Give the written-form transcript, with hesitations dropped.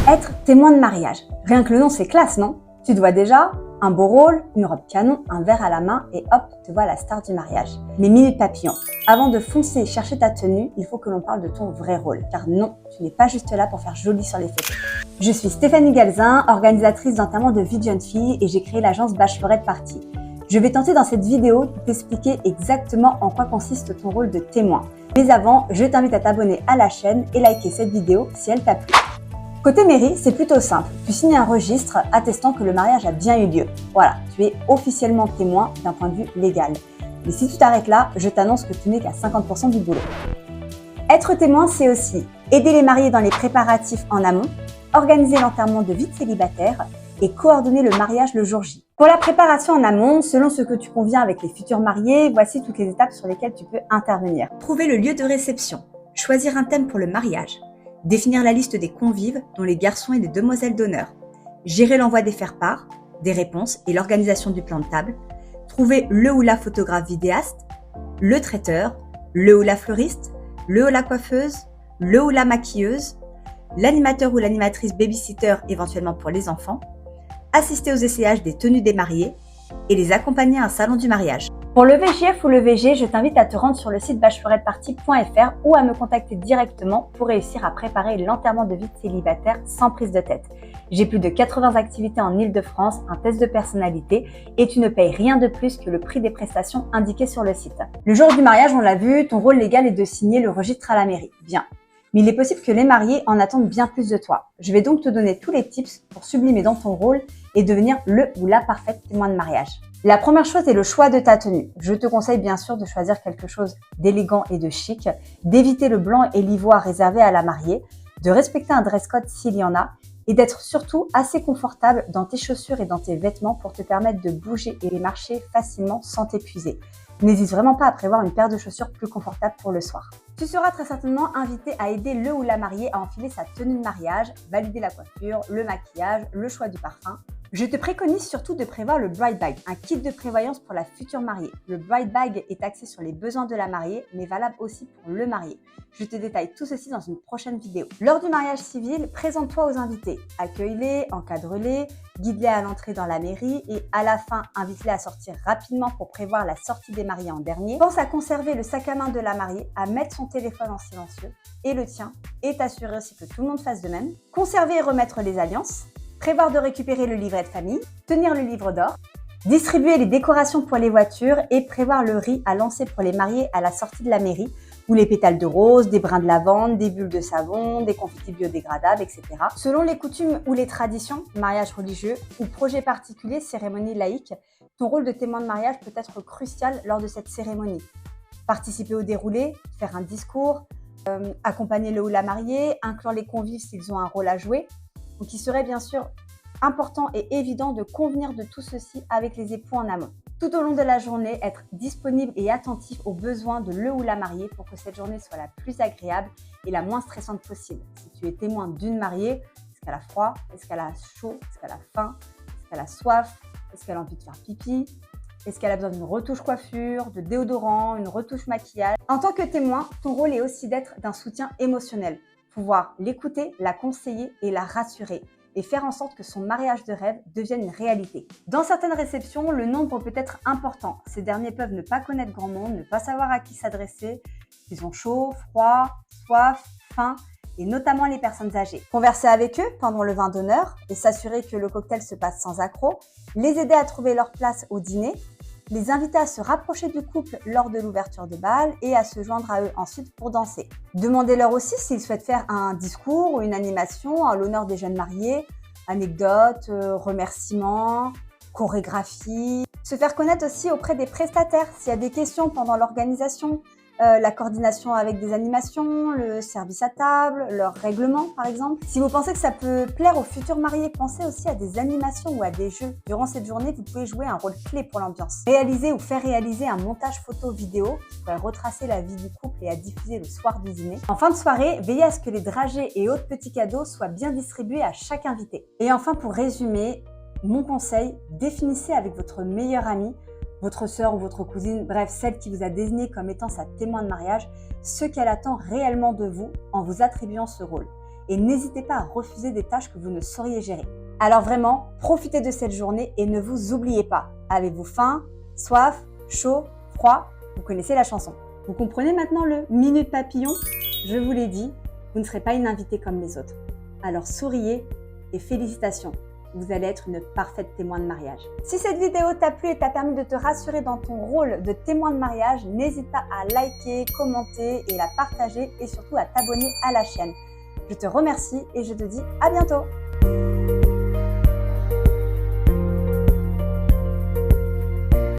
Être témoin de mariage. Rien que le nom, c'est classe, non? Tu te vois déjà un beau rôle, une robe canon, un verre à la main et hop, te vois la star du mariage. Mais minute papillon. Avant de foncer chercher ta tenue, il faut que l'on parle de ton vrai rôle. Car non, tu n'es pas juste là pour faire joli sur les photos. Je suis Stéphanie Galzin, organisatrice d'enterrement de vie de jeune fille et j'ai créé l'agence Bachelorette Party. Je vais tenter dans cette vidéo de t'expliquer exactement en quoi consiste ton rôle de témoin. Mais avant, je t'invite à t'abonner à la chaîne et liker cette vidéo si elle t'a plu. Côté mairie, c'est plutôt simple. Tu signes un registre attestant que le mariage a bien eu lieu. Voilà, tu es officiellement témoin d'un point de vue légal. Mais si tu t'arrêtes là, je t'annonce que tu n'es qu'à 50% du boulot. Être témoin, c'est aussi aider les mariés dans les préparatifs en amont, organiser l'enterrement de vie de célibataire et coordonner le mariage le jour J. Pour la préparation en amont, selon ce que tu conviens avec les futurs mariés, voici toutes les étapes sur lesquelles tu peux intervenir. Trouver le lieu de réception, choisir un thème pour le mariage, définir la liste des convives, dont les garçons et les demoiselles d'honneur, gérer l'envoi des faire-part, des réponses et l'organisation du plan de table, trouver le ou la photographe vidéaste, le traiteur, le ou la fleuriste, le ou la coiffeuse, le ou la maquilleuse, l'animateur ou l'animatrice babysitter éventuellement pour les enfants, assister aux essayages des tenues des mariés et les accompagner à un salon du mariage. Pour le VJF ou le VG, je t'invite à te rendre sur le site bacheloretteparty.fr ou à me contacter directement pour réussir à préparer l'enterrement de vie de célibataire sans prise de tête. J'ai plus de 80 activités en Ile-de-France, un test de personnalité et tu ne payes rien de plus que le prix des prestations indiquées sur le site. Le jour du mariage, on l'a vu, ton rôle légal est de signer le registre à la mairie. Bien. Mais il est possible que les mariés en attendent bien plus de toi. Je vais donc te donner tous les tips pour sublimer dans ton rôle et devenir le ou la parfaite témoin de mariage. La première chose est le choix de ta tenue. Je te conseille bien sûr de choisir quelque chose d'élégant et de chic, d'éviter le blanc et l'ivoire réservé à la mariée, de respecter un dress code s'il y en a et d'être surtout assez confortable dans tes chaussures et dans tes vêtements pour te permettre de bouger et marcher facilement sans t'épuiser. N'hésite vraiment pas à prévoir une paire de chaussures plus confortable pour le soir. Tu seras très certainement invité à aider le ou la mariée à enfiler sa tenue de mariage, valider la coiffure, le maquillage, le choix du parfum. Je te préconise surtout de prévoir le bride bag, un kit de prévoyance pour la future mariée. Le bride bag est axé sur les besoins de la mariée, mais valable aussi pour le marié. Je te détaille tout ceci dans une prochaine vidéo. Lors du mariage civil, présente-toi aux invités. Accueille-les, encadre-les, guide-les à l'entrée dans la mairie et à la fin, invite-les à sortir rapidement pour prévoir la sortie des mariés en dernier. Pense à conserver le sac à main de la mariée, à mettre son téléphone en silencieux et le tien et t'assurer aussi que tout le monde fasse de même. Conserver et remettre les alliances. Prévoir de récupérer le livret de famille, tenir le livre d'or, distribuer les décorations pour les voitures et prévoir le riz à lancer pour les mariés à la sortie de la mairie, ou les pétales de rose, des brins de lavande, des bulles de savon, des confitis biodégradables, etc. Selon les coutumes ou les traditions, mariage religieux ou projet particulier, cérémonie laïque, ton rôle de témoin de mariage peut être crucial lors de cette cérémonie. Participer au déroulé, faire un discours, accompagner le ou la mariée, inclure les convives s'ils ont un rôle à jouer. Donc, il serait bien sûr important et évident de convenir de tout ceci avec les époux en amont. Tout au long de la journée, être disponible et attentif aux besoins de le ou la mariée pour que cette journée soit la plus agréable et la moins stressante possible. Si tu es témoin d'une mariée, est-ce qu'elle a froid? Est-ce qu'elle a chaud? Est-ce qu'elle a faim? Est-ce qu'elle a soif? Est-ce qu'elle a envie de faire pipi? Est-ce qu'elle a besoin d'une retouche coiffure, de déodorant, une retouche maquillage? En tant que témoin, ton rôle est aussi d'être d'un soutien émotionnel. Pouvoir l'écouter, la conseiller et la rassurer et faire en sorte que son mariage de rêve devienne une réalité. Dans certaines réceptions, le nombre peut être important. Ces derniers peuvent ne pas connaître grand monde, ne pas savoir à qui s'adresser, ils ont chaud, froid, soif, faim et notamment les personnes âgées. Converser avec eux pendant le vin d'honneur et s'assurer que le cocktail se passe sans accroc, les aider à trouver leur place au dîner, les inviter à se rapprocher du couple lors de l'ouverture de bal et à se joindre à eux ensuite pour danser. Demandez-leur aussi s'ils souhaitent faire un discours ou une animation en l'honneur des jeunes mariés, anecdotes, remerciements, chorégraphie. Se faire connaître aussi auprès des prestataires s'il y a des questions pendant l'organisation, la coordination avec des animations, le service à table, leur règlement par exemple. Si vous pensez que ça peut plaire aux futurs mariés, pensez aussi à des animations ou à des jeux. Durant cette journée, vous pouvez jouer un rôle clé pour l'ambiance. Réaliser ou faire réaliser un montage photo-vidéo qui pourrait retracer la vie du couple et à diffuser le soir du dîner. En fin de soirée, veillez à ce que les dragées et autres petits cadeaux soient bien distribués à chaque invité. Et enfin, pour résumer, mon conseil, définissez avec votre meilleure amie, votre sœur ou votre cousine, bref, celle qui vous a désigné comme étant sa témoin de mariage, ce qu'elle attend réellement de vous en vous attribuant ce rôle. et n'hésitez pas à refuser des tâches que vous ne sauriez gérer. Alors vraiment, profitez de cette journée et ne vous oubliez pas. Avez-vous faim, soif, chaud, froid? Vous connaissez la chanson. Vous comprenez maintenant le minute papillon? Je vous l'ai dit, vous ne serez pas une invitée comme les autres. Alors souriez et félicitations. Vous allez être une parfaite témoin de mariage. Si cette vidéo t'a plu et t'a permis de te rassurer dans ton rôle de témoin de mariage, n'hésite pas à liker, commenter et la partager et surtout à t'abonner à la chaîne. Je te remercie et je te dis à bientôt.